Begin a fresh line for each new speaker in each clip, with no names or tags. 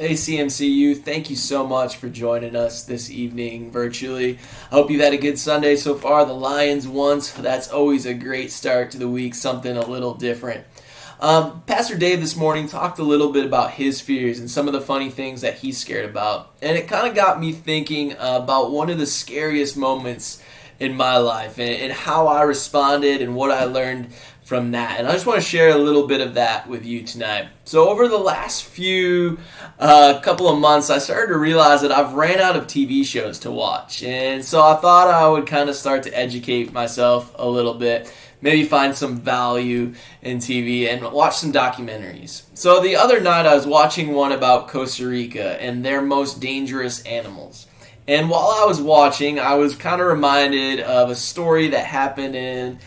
Hey CMCU, thank you so much for joining us this evening virtually. I hope you've had a good Sunday so far. The Lions won, so that's always a great start to the week, something a little different. Pastor Dave this morning talked a little bit about his fears and some of the funny things that he's scared about. And it kind of got me thinking about one of the scariest moments in my life and how I responded and what I learned from that. And I just want to share a little bit of that with you tonight. So over the last few couple of months, I started to realize that I've ran out of TV shows to watch. And so I thought I would kind of start to educate myself a little bit, maybe find some value in TV and watch some documentaries. So the other night I was watching one about Costa Rica and their most dangerous animals. And while I was watching, I was kind of reminded of a story that happened in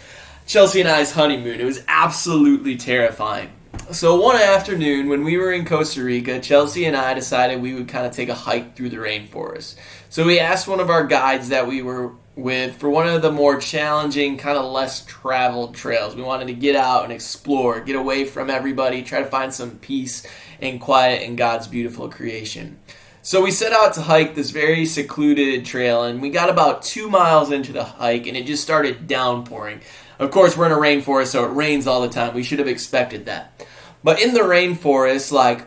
Chelsea and I's honeymoon. It was absolutely terrifying. So one afternoon when we were in Costa Rica, Chelsea and I decided we would kind of take a hike through the rainforest. So we asked one of our guides that we were with for one of the more challenging, kind of less traveled trails. We wanted to get out and explore, get away from everybody, try to find some peace and quiet in God's beautiful creation. So we set out to hike this very secluded trail, and we got about 2 miles into the hike, and it just started downpouring. Of course, we're in a rainforest, so it rains all the time. We should have expected that. But in the rainforest,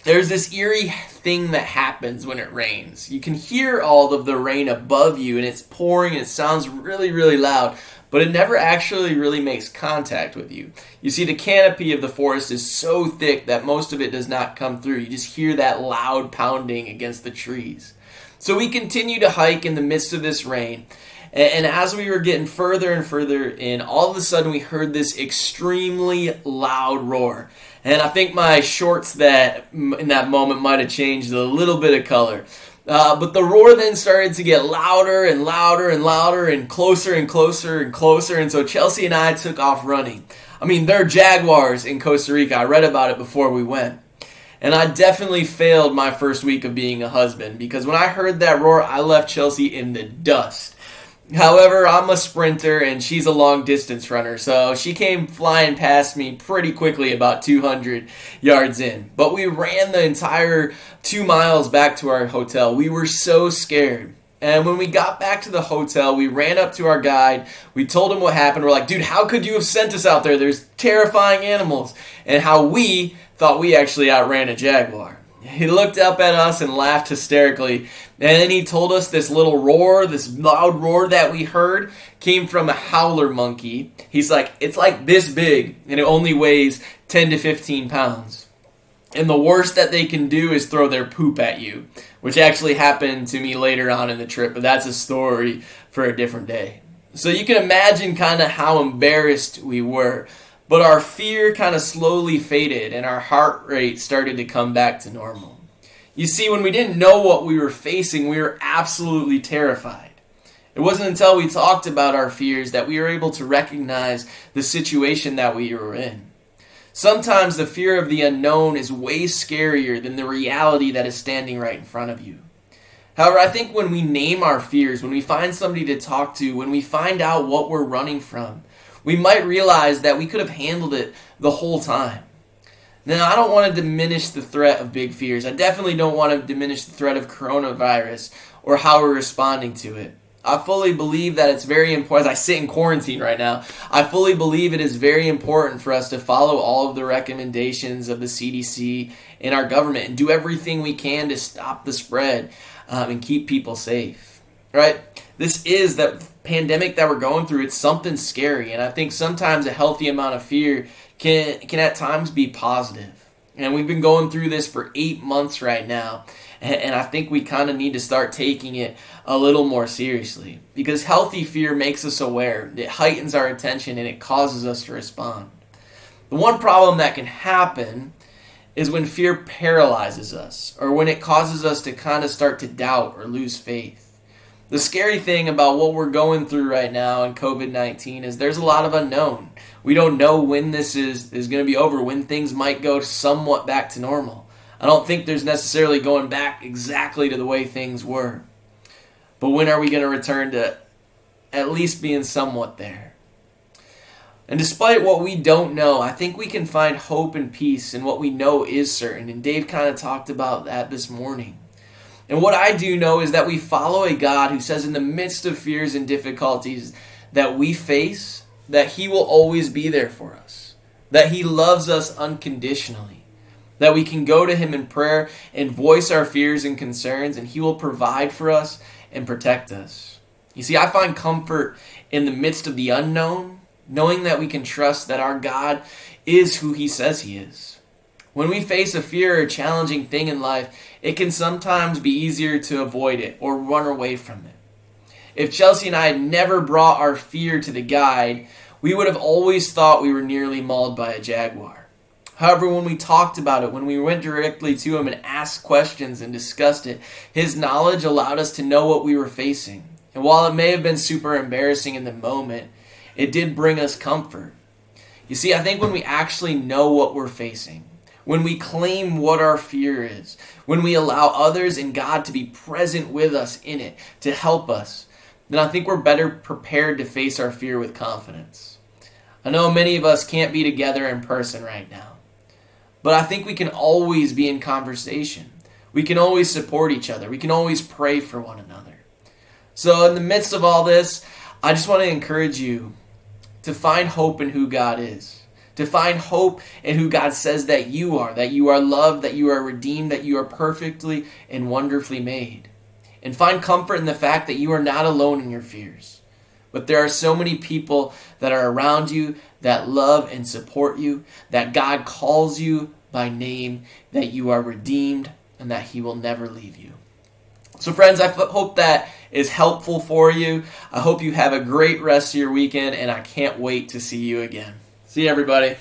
there's this eerie thing that happens when it rains. You can hear all of the rain above you, and it's pouring, and it sounds really, really loud, but it never actually really makes contact with you. You see, the canopy of the forest is so thick that most of it does not come through. You just hear that loud pounding against the trees. So we continue to hike in the midst of this rain, and as we were getting further and further in, all of a sudden we heard this extremely loud roar. And I think my shorts in that moment might have changed a little bit of color. But the roar then started to get louder and louder and louder and closer and closer and closer. And so Chelsea and I took off running. I mean, there are jaguars in Costa Rica. I read about it before we went. And I definitely failed my first week of being a husband, because when I heard that roar, I left Chelsea in the dust. However, I'm a sprinter and she's a long distance runner, so she came flying past me pretty quickly about 200 yards in. But we ran the entire 2 miles back to our hotel. We were so scared. And when we got back to the hotel, we ran up to our guide. We told him what happened. We're like, dude, how could you have sent us out there? There's terrifying animals. And how we thought we actually outran a jaguar. He looked up at us and laughed hysterically, and then he told us this little roar, this loud roar that we heard came from a howler monkey. He's like, it's like this big, and it only weighs 10 to 15 pounds. And the worst that they can do is throw their poop at you, which actually happened to me later on in the trip, but that's a story for a different day. So you can imagine kind of how embarrassed we were. But our fear kind of slowly faded and our heart rate started to come back to normal. You see, when we didn't know what we were facing, we were absolutely terrified. It wasn't until we talked about our fears that we were able to recognize the situation that we were in. Sometimes the fear of the unknown is way scarier than the reality that is standing right in front of you. However, I think when we name our fears, when we find somebody to talk to, when we find out what we're running from, we might realize that we could have handled it the whole time. Now, I don't want to diminish the threat of big fears. I definitely don't want to diminish the threat of coronavirus or how we're responding to it. I fully believe that it's very important. As I sit in quarantine right now, I fully believe it is very important for us to follow all of the recommendations of the CDC and our government and do everything we can to stop the spread and keep people safe. Right? This is that pandemic that we're going through. It's something scary, and I think sometimes a healthy amount of fear can at times be positive. And we've been going through this for 8 months right now, and I think we kind of need to start taking it a little more seriously, because healthy fear makes us aware. It heightens our attention, and it causes us to respond. The one problem that can happen is when fear paralyzes us, or when it causes us to kind of start to doubt or lose faith. The scary thing about what we're going through right now in COVID-19 is there's a lot of unknown. We don't know when this is going to be over, when things might go somewhat back to normal. I don't think there's necessarily going back exactly to the way things were. But when are we going to return to at least being somewhat there? And despite what we don't know, I think we can find hope and peace in what we know is certain. And Dave kind of talked about that this morning. And what I do know is that we follow a God who says in the midst of fears and difficulties that we face, that he will always be there for us. That he loves us unconditionally. That we can go to him in prayer and voice our fears and concerns, and he will provide for us and protect us. You see, I find comfort in the midst of the unknown, knowing that we can trust that our God is who he says he is. When we face a fear or a challenging thing in life, it can sometimes be easier to avoid it or run away from it. If Chelsea and I had never brought our fear to the guide, we would have always thought we were nearly mauled by a jaguar. However, when we talked about it, when we went directly to him and asked questions and discussed it, his knowledge allowed us to know what we were facing. And while it may have been super embarrassing in the moment, it did bring us comfort. You see, I think when we actually know what we're facing, when we claim what our fear is, when we allow others and God to be present with us in it, to help us, then I think we're better prepared to face our fear with confidence. I know many of us can't be together in person right now, but I think we can always be in conversation. We can always support each other. We can always pray for one another. So in the midst of all this, I just want to encourage you to find hope in who God is, to find hope in who God says that you are loved, that you are redeemed, that you are perfectly and wonderfully made. And find comfort in the fact that you are not alone in your fears. But there are so many people that are around you that love and support you, that God calls you by name, that you are redeemed, and that he will never leave you. So friends, I hope that is helpful for you. I hope you have a great rest of your weekend, and I can't wait to see you again. See you, everybody.